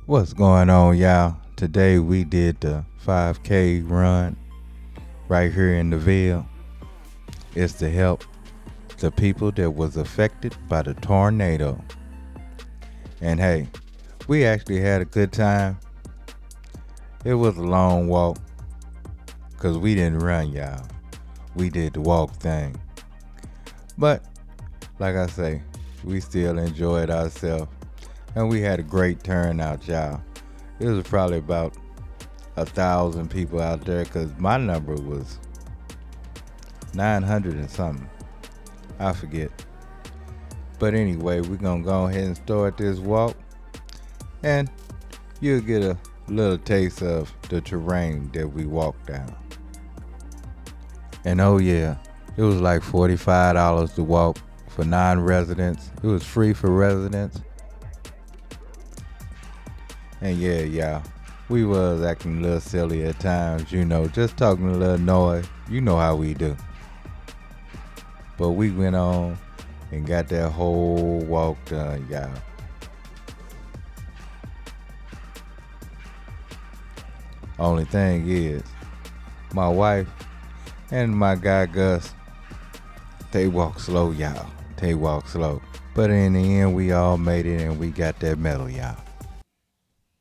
What's going on, y'all? Today we did the 5K run right here in the Ville. It's to help the people that was affected by the tornado. And hey, we actually had a good time. It was a long walk because we didn't run, y'all. We did the walk thing. But like I say, we still enjoyed ourselves and we had a great turnout, y'all. It was probably about 1,000 people out there because my number was 900 and something. I forget. But anyway, we're going to go ahead and start this walk and you'll get a little taste of the terrain that we walked down. And oh yeah, it was like $45 to walk for non-residents. It was free for residents. And yeah, we was acting a little silly at times, just talking a little noise. You know how we do. But we went on and got that whole walk done, y'all. Only thing is, my wife and my guy Gus, they walk slow, y'all. They walk slow. But in the end, we all made it and we got that medal, y'all.